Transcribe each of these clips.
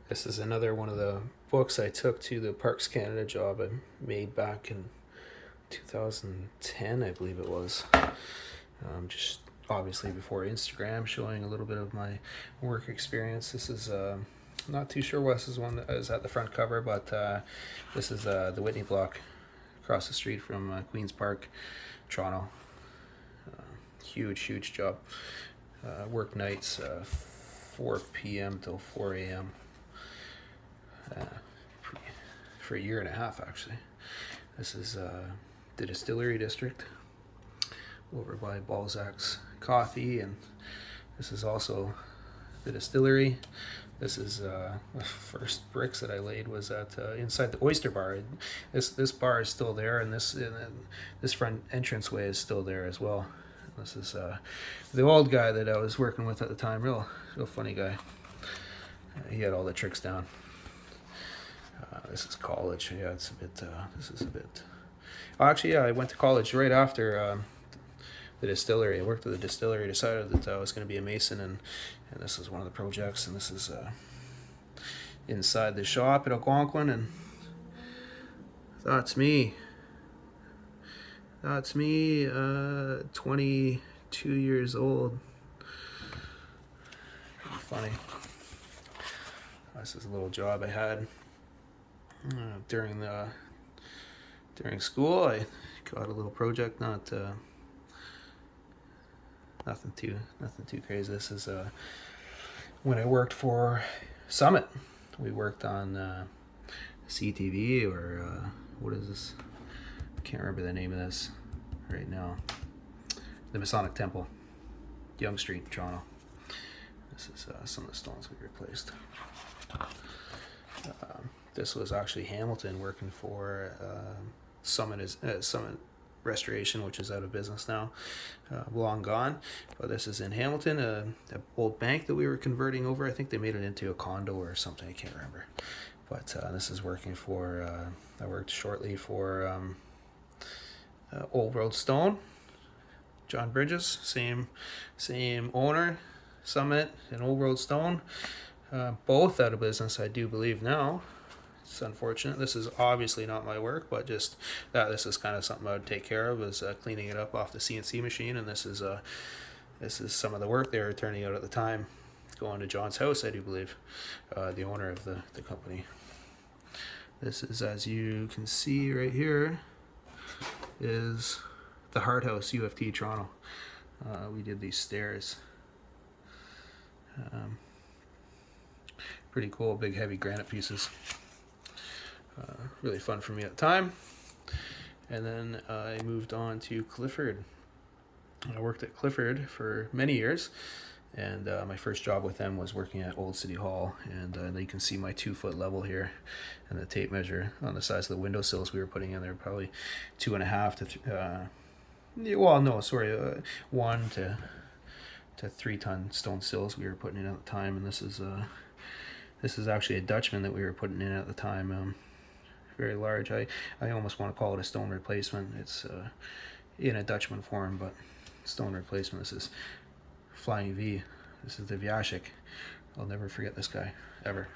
This is another one of the books I took to the Parks Canada job I made back in 2010, I believe it was. Just obviously before Instagram, showing a little bit of my work experience. This is not too sure what this is one that is at the front cover, but this is the Whitney block across the street from Queen's Park, Toronto. Huge job. Work nights 4 p.m. till 4 a.m. For a year and a half, actually. This is the distillery district over by Balzac's Coffee, and this is also the distillery. This is the first bricks that I laid was at inside the Oyster Bar. This bar is still there, and this front entranceway is still there as well. This is the old guy that I was working with at the time. Real funny guy. He had all the tricks down. This is college. Yeah, it's a bit. This is a bit. Oh, actually, yeah, I went to college right after the distillery. I worked at the distillery. Decided that I was going to be a mason, and this is one of the projects. And this is inside the shop at Algonquin, and that's me. That's me. 22 years old. Pretty funny. This is a little job I had. During school, I got a little project, nothing too crazy. This is when I worked for Summit. We worked on CTV or what is this? I can't remember the name of this right now. The Masonic Temple, Yonge Street, Toronto. This is some of the stones we replaced. This was actually Hamilton working for Summit Restoration, which is out of business now, long gone. But this is in Hamilton, an old bank that we were converting over. I think they made it into a condo or something. I can't remember. But this is working for. I worked shortly for Old World Stone, John Bridges, same owner, Summit and Old World Stone, both out of business, I do believe now. It's unfortunate. This is obviously not my work, but just this is kind of something I would take care of, is cleaning it up off the CNC machine, and this is some of the work they were turning out at the time, going to John's house, I do believe, the owner of the company. This is, as you can see right here, is the Hart House, UFT Toronto. We did these stairs. Pretty cool, big heavy granite pieces. Really fun for me at the time. And then I moved on to Clifford. I worked at Clifford for many years, and my first job with them was working at Old City Hall. And you can see my 2-foot level here, and the tape measure on the size of the windowsills we were putting in there, probably 2.5 to 1 to 3 ton stone sills we were putting in at the time. And this is actually a Dutchman that we were putting in at the time. Very large. I almost want to call it a stone replacement. It's in a Dutchman form, but stone replacement. This is Flying V. This is the Vyashik. I'll never forget this guy, ever.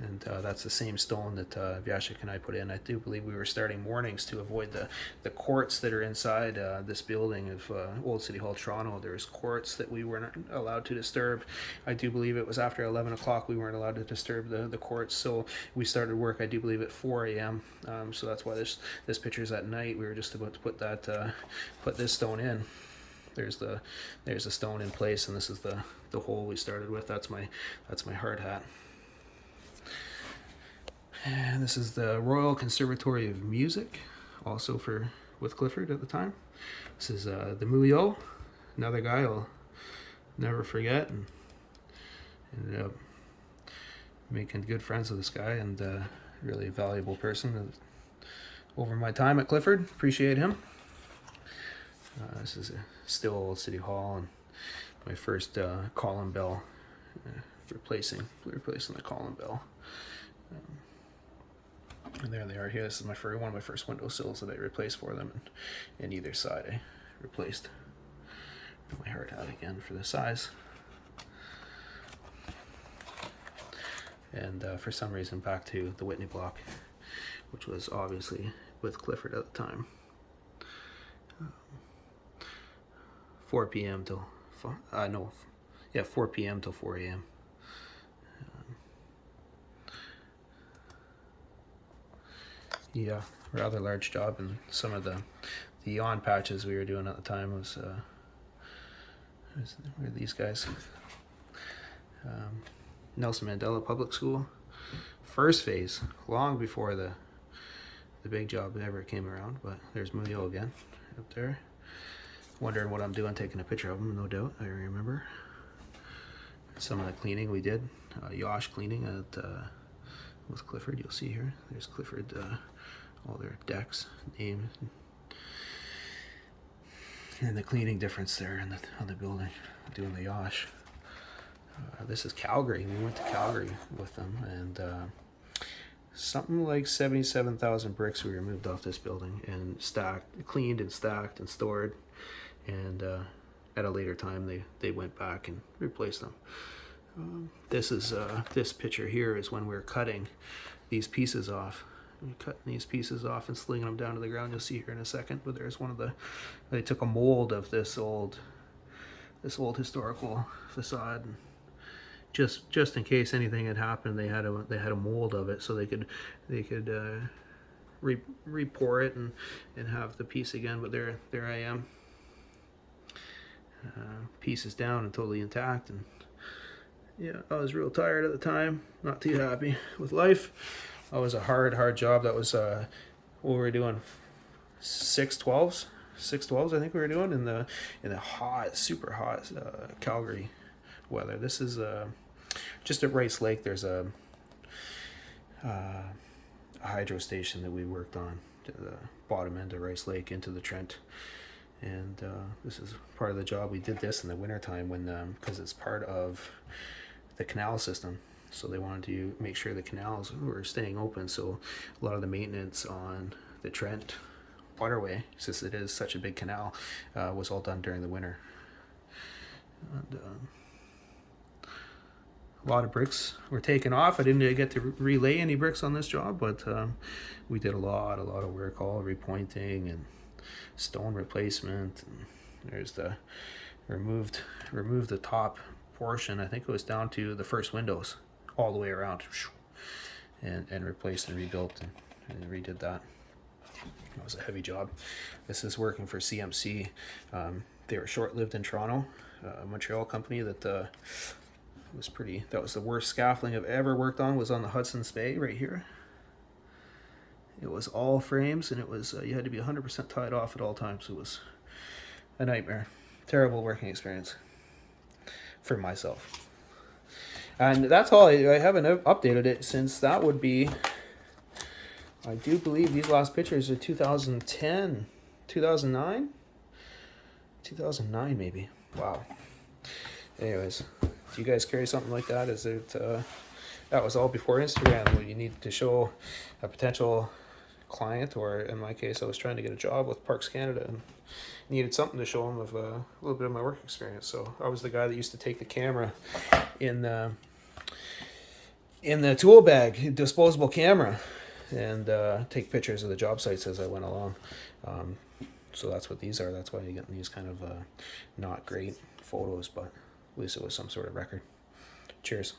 And that's the same stone that Vyashik and I put in. I do believe we were starting mornings to avoid the courts that are inside this building of Old City Hall, Toronto. There's courts that we weren't allowed to disturb. I do believe it was after 11 o'clock we weren't allowed to disturb the courts. So we started work, I do believe, at 4 a.m. So that's why this picture is at night. We were just about to put this stone in. There's the stone in place, and this is the hole we started with. That's my hard hat. And this is the Royal Conservatory of Music, also with Clifford at the time. This is the Muyo, another guy I'll never forget, and ended up making good friends with this guy, and really a valuable person over my time at Clifford. Appreciate him. This is still Old City Hall, and my first column bell, replacing the column bell. And there they are here. This is one of my first windowsills that I replaced for them, and either side I replaced my hard hat again for the size. and for some reason back to the Whitney block, which was obviously with Clifford at the time. 4 p.m. till 4 p.m. till 4 a.m. Yeah, rather large job, and some of the on patches we were doing at the time was were these guys. Nelson Mandela Public School, first phase, long before the big job ever came around. But there's Muyo again up there, wondering what I'm doing, taking a picture of him. No doubt, I remember some of the cleaning we did, yacht cleaning at with Clifford. You'll see here. There's Clifford, all their decks, names, and the cleaning difference there on the building, doing the yacht. This is Calgary. We went to Calgary with them, and something like 77,000 bricks we removed off this building and cleaned and stacked and stored. And at a later time, they went back and replaced them. This picture here is when we were cutting these pieces off. We're cutting these pieces off and slinging them down to the ground. You'll see here in a second. But there's they took a mold of this old historical facade. And just in case anything had happened, they had a mold of it, so they could re-pour it and have the piece again. But there I am, pieces down and totally intact. And yeah, I was real tired at the time, not too happy with life. That was a hard job. That was what we were doing, 612s I think we were doing in the hot, super hot Calgary weather. This is just at Rice Lake. There's a hydro station that we worked on to the bottom end of Rice Lake into the Trent, and this is part of the job. We did this in the wintertime when because it's part of the canal system, so they wanted to make sure the canals were staying open. So a lot of the maintenance on the Trent waterway, since it is such a big canal, was all done during the winter. And a lot of bricks were taken off. I didn't get to relay any bricks on this job, but we did a lot of work, all repointing and stone replacement. And there's the removed the top portion. I think it was down to the first windows all the way around, and replaced and rebuilt and redid that. It was a heavy job. This is working for CMC. They were short-lived in Toronto, a Montreal company that was that was the worst scaffolding I've ever worked on. Was on the Hudson's Bay right here. It was all frames, and it was you had to be 100% tied off at all times. It was a nightmare. Terrible working experience for myself. And that's all. I haven't updated it since that would be, I do believe these last pictures are 2010, 2009? 2009 maybe. Wow. Anyways, do you guys carry something like that? Is it, that was all before Instagram, when you need to show a potential client, or in my case, I was trying to get a job with Parks Canada and needed something to show them of a little bit of my work experience. So I was the guy that used to take the camera in the tool bag, disposable camera, and take pictures of the job sites as I went along. So that's what these are. That's why you get these kind of not great photos, but at least it was some sort of record. Cheers.